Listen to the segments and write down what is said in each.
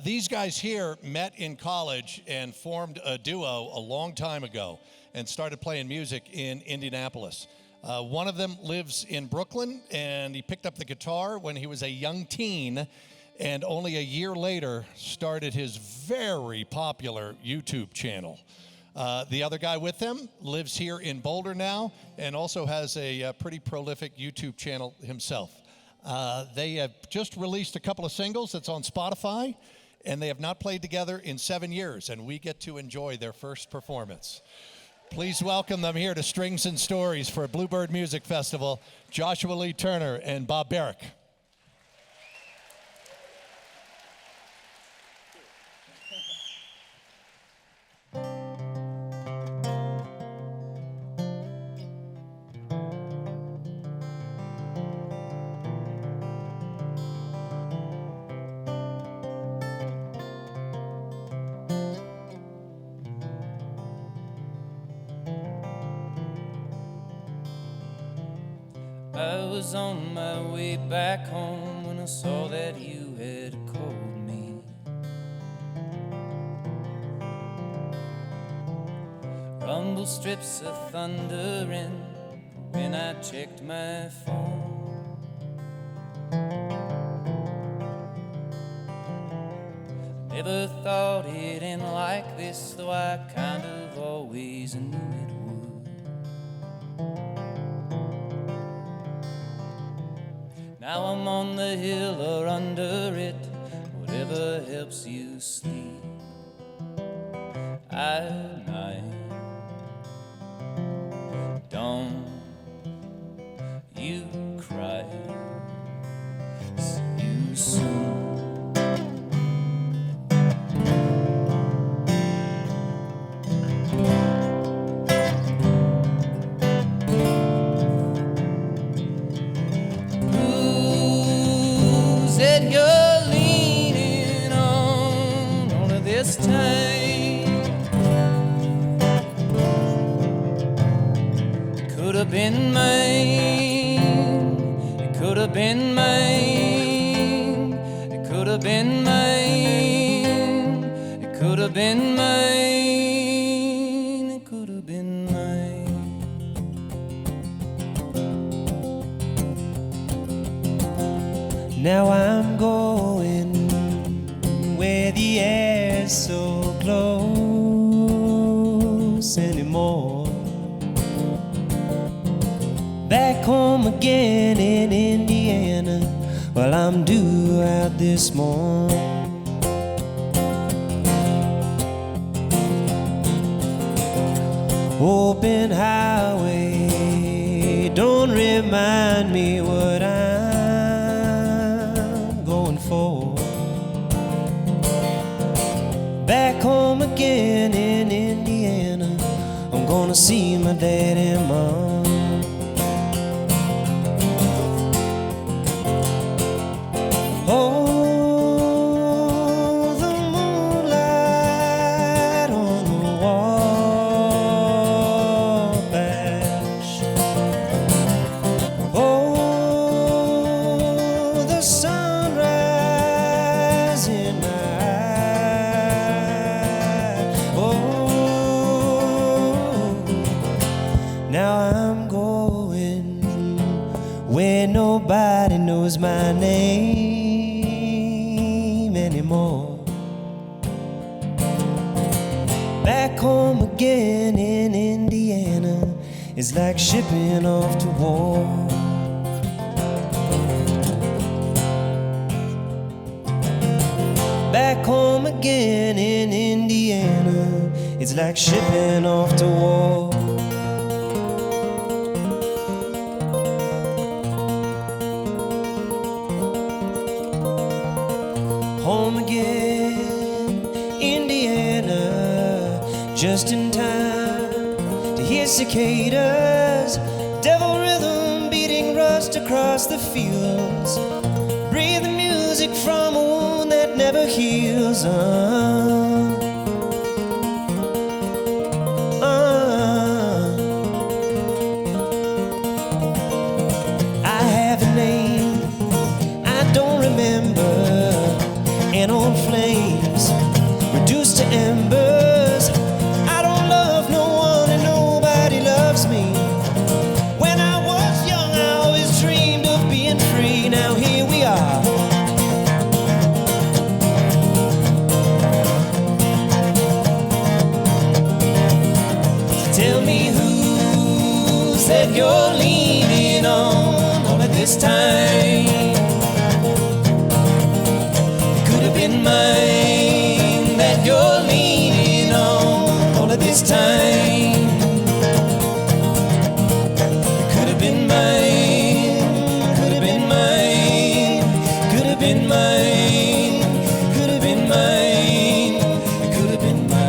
These guys here met in college and formed a duo a long time ago and started playing music in Indianapolis. One of them lives in Brooklyn, and he picked up the guitar when he was a young teen, and only a year later started his very popular YouTube channel. The other guy with them lives here in Boulder now and also has a pretty prolific YouTube channel himself. They have just released a couple of singles that's on Spotify, and they have not played together in 7 years, and we get to enjoy their first performance. Please welcome them here to Strings and Stories for Bluebird Music Festival, Joshua Lee Turner and Bob Barrick. I was on my way back home when I saw that you had called me. Rumble strips of thundering when I checked my phone. Never thought it'd end like this, though I kind of always knew it would. Now I'm on the hill or under it, whatever helps you sleep at night. Don't you cry, see you soon. Could have been mine, it could have been mine, it could have been mine, it could have been mine, it could have been mine. Now I'm going where the air's so close anymore. Back home again in Indiana, while I'm due out this morning. Open highway, don't remind me what I'm going for. Back home again in Indiana, I'm gonna see my dad and mom. Oh, the moonlight on the Wabash. Oh, the sunrise in my eye. Oh, now I'm going where nobody knows my name anymore. Back home again in Indiana is like shipping off to war. Back home again in Indiana, it's like shipping off to war. Home again, Indiana, just in time to hear cicadas, devil rhythm beating rust across the fields. Breathe the music from a wound that never heals. I have a name I don't remember, an old flame this time. It could have been mine that you're leaning on all of this time. It could have been mine, could have been mine, could have been mine, could have been mine, it could have been mine.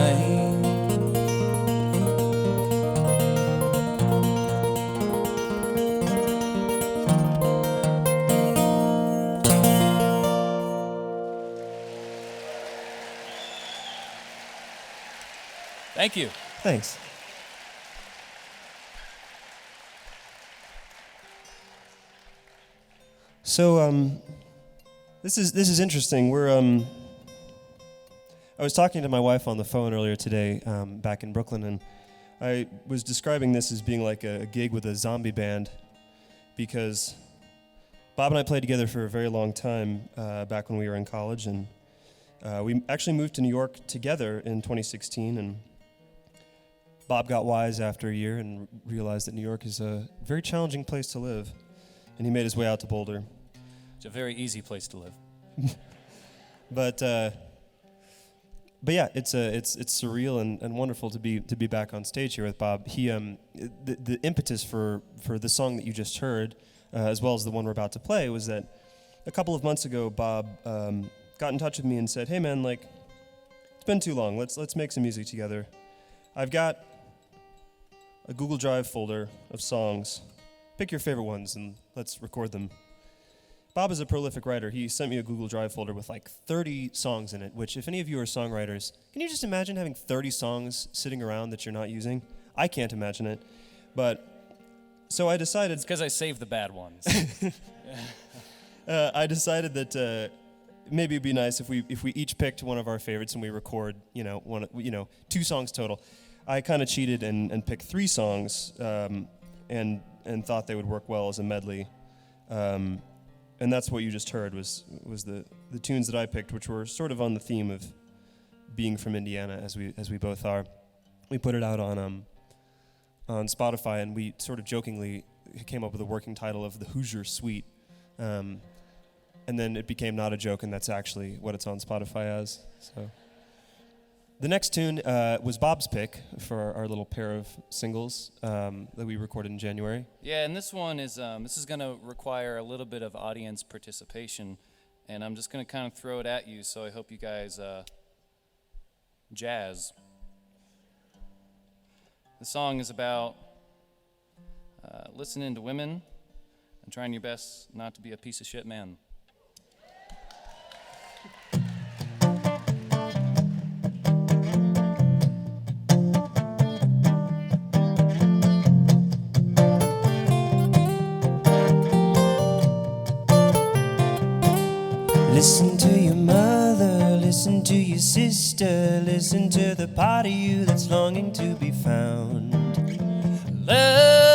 Thank you. Thanks. So this is interesting. I was talking to my wife on the phone earlier today, back in Brooklyn, and I was describing this as being like a gig with a zombie band, because Bob and I played together for a very long time back when we were in college, and we actually moved to New York together in 2016, and Bob got wise after a year and realized that New York is a very challenging place to live, and he made his way out to Boulder. It's a very easy place to live. But yeah, it's surreal and wonderful to be back on stage here with Bob. He the impetus for the song that you just heard, as well as the one we're about to play, was that a couple of months ago, Bob got in touch with me and said, "Hey man, like, it's been too long. Let's make some music together. I've got a Google Drive folder of songs. Pick your favorite ones and let's record them." Bob is a prolific writer. He sent me a Google Drive folder with like 30 songs in it, which, if any of you are songwriters, can you just imagine having 30 songs sitting around that you're not using? I can't imagine it. But so I decided... It's because I saved the bad ones. I decided that maybe it'd be nice if we each picked one of our favorites and we record, two songs total. I kind of cheated and picked 3 songs and thought they would work well as a medley. And that's what you just heard was the tunes that I picked, which were sort of on the theme of being from Indiana, as we both are. We put it out on Spotify, and we sort of jokingly came up with a working title of the Hoosier Suite. And then it became not a joke, and that's actually what it's on Spotify as. So the next tune was Bob's pick for our little pair of singles that we recorded in January. Yeah, and this one is going to require a little bit of audience participation, and I'm just going to kind of throw it at you, so I hope you guys jazz. The song is about listening to women and trying your best not to be a piece of shit man. Listen to your mother, listen to your sister, listen to the part of you that's longing to be found. Love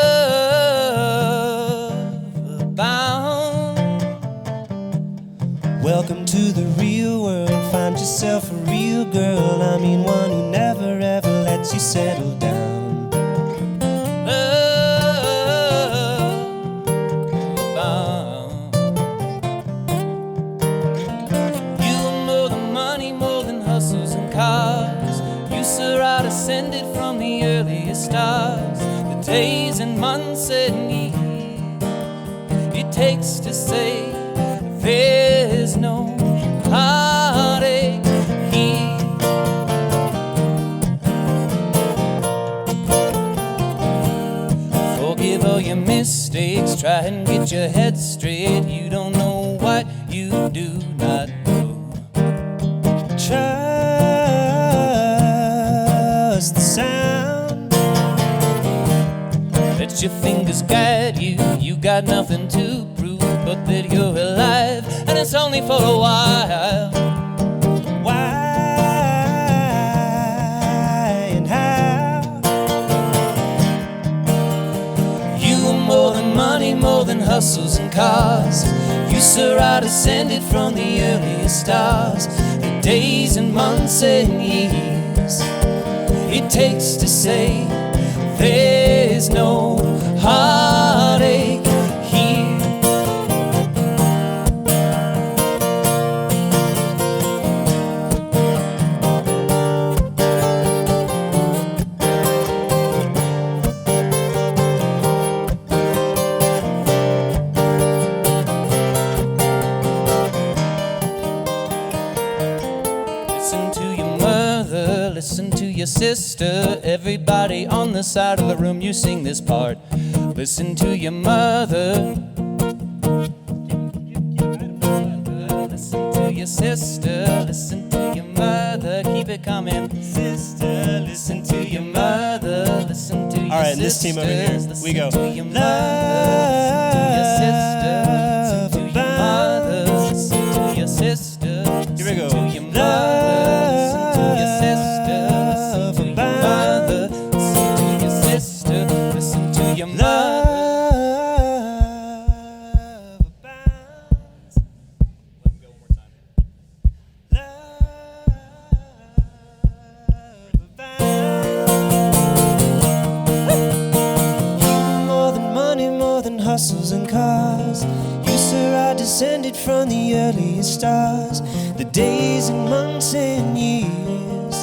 bound. Welcome to the real world, find yourself a real girl, I mean one who never ever lets you settle down. Ascended from the earliest stars, the days and months and years it takes to say there's no heartache here. Forgive all your mistakes, try and get your head straight. You don't know what you do not know. The sound. Let your fingers guide you. You got nothing to prove but that you're alive, and it's only for a while. Why and how? You are more than money, more than hustles and cars. You Surround ascended from the earliest stars. The days and months and years it takes to say there's no heartache here. Listen to your mother, listen to your sister. Everybody on the side of the room, you sing this part. Listen to your mother. Listen to your sister, listen to your mother. Keep it coming. Sister, listen to your mother. Listen to your sister. All right, and this team over here, we go. Listen to your mother, listen to your sister. Listen to your mother, listen to your sister. Here we go. Listen to your mother, listen to your sister. Listen to your mother, listen to your sister. Listen to your mother. Hustles and cars. You, sir, are descended from the earliest stars. The days and months and years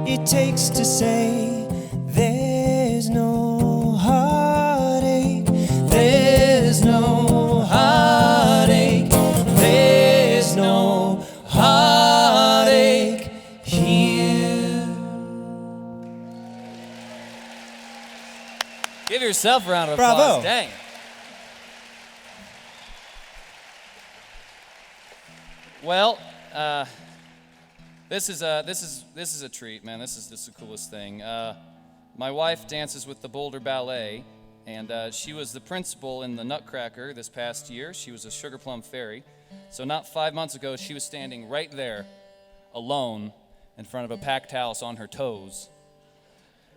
it takes to say there's no heartache. There's no heartache. There's no heartache here. Give yourself a round of Bravo. applause. Dang. Well, this is a treat, man. This is the coolest thing. My wife dances with the Boulder Ballet, and she was the principal in the Nutcracker this past year. She was a Sugar Plum Fairy. So not 5 months ago, she was standing right there, alone, in front of a packed house on her toes.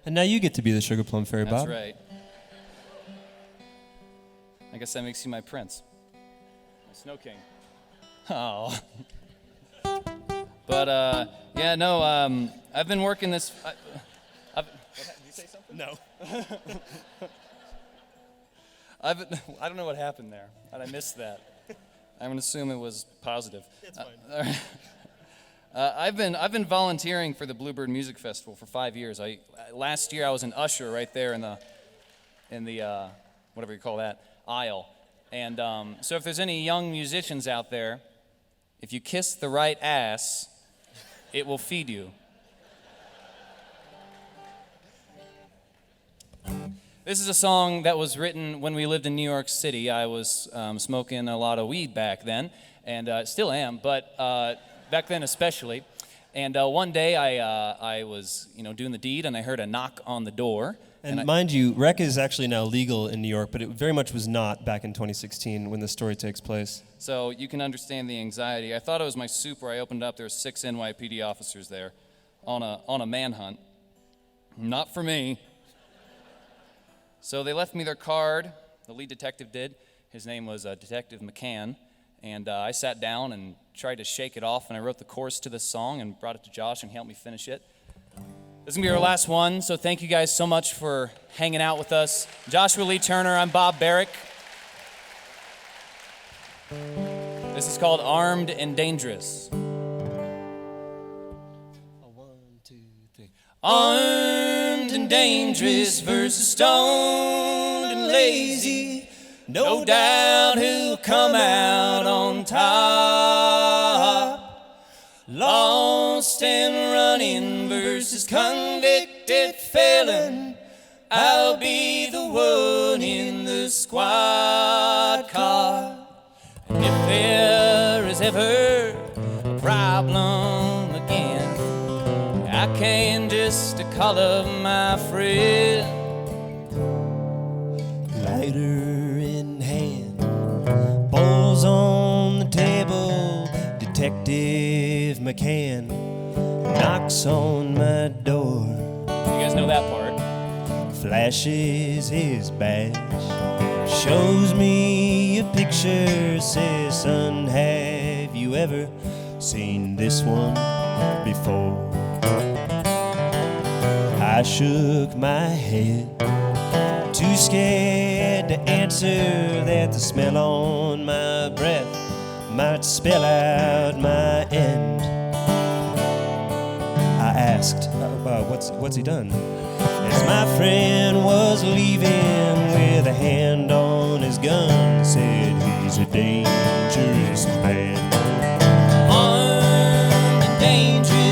And now you get to be the Sugar Plum Fairy, That's Bob. right. I guess that makes you my prince. My Snow King. Oh. But, yeah, no, I've been working this... did you say something? No. I don't know what happened there. I missed that. I'm going to assume it was positive. It's fine. I've been volunteering for the Bluebird Music Festival for 5 years. Last year I was an usher right there in the whatever you call that, aisle. And so if there's any young musicians out there, if you kiss the right ass, it will feed you. This is a song that was written when we lived in New York City. I was smoking a lot of weed back then, and still am, but back then especially. And one day I was doing the deed, and I heard a knock on the door. And mind you, rec is actually now legal in New York, but it very much was not back in 2016 when the story takes place. So you can understand the anxiety. I thought it was my super. I opened it up. There were 6 NYPD officers there on a manhunt. Not for me. So they left me their card. The lead detective did. His name was Detective McCann. And I sat down and tried to shake it off, and I wrote the chorus to this song and brought it to Josh, and he helped me finish it. This is going to be our last one, so thank you guys so much for hanging out with us. Joshua Lee Turner, I'm Bob Barrick. This is called Armed and Dangerous. 1, 2, 3. Armed and dangerous versus stoned and lazy. No doubt who'll come out on top. Lost and running versus convicted felon. I'll be the one in the squad car. And if there is ever a problem again, I can just call up my friend. Lighter in hand, bowls on the table. Detective McCann knocks on my door. You guys know that part. Flashes his badge, shows me a picture, says, son, have you ever seen this one before? I shook my head, too scared to answer that the smell on my breath might spell out my end. I asked, what's he done? As my friend was leaving with a hand on his gun, said he's a dangerous man. Armed and dangerous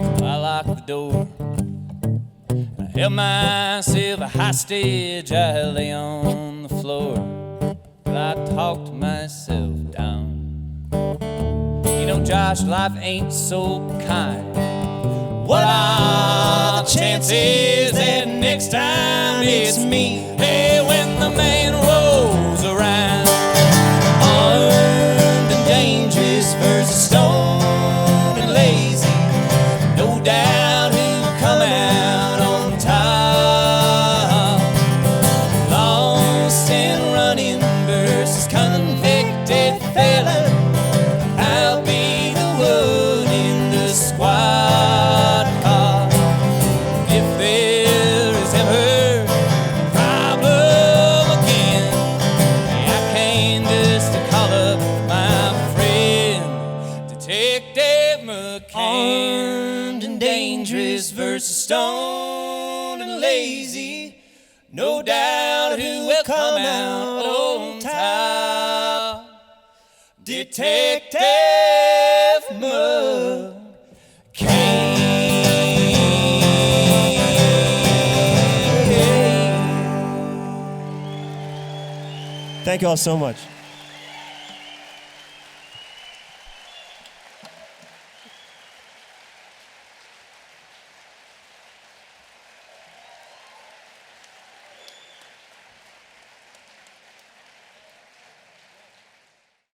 I locked the door. I held myself a hostage. I lay on the floor. I talked myself down. You know, Josh, life ain't so kind. What are the chances that next time it's me? Hey, when the man rolls around, armed and dangerous versus stoned and lazy, no doubt who'll come out on top. Lost and running versus convicted felon, I'll be the one in the squad car. If there is ever a problem again, I came just to call up my friend, Detective McCann. Armed and dangerous versus stoned and lazy, no doubt who will come out on top. Detective McCann. Thank you all so much.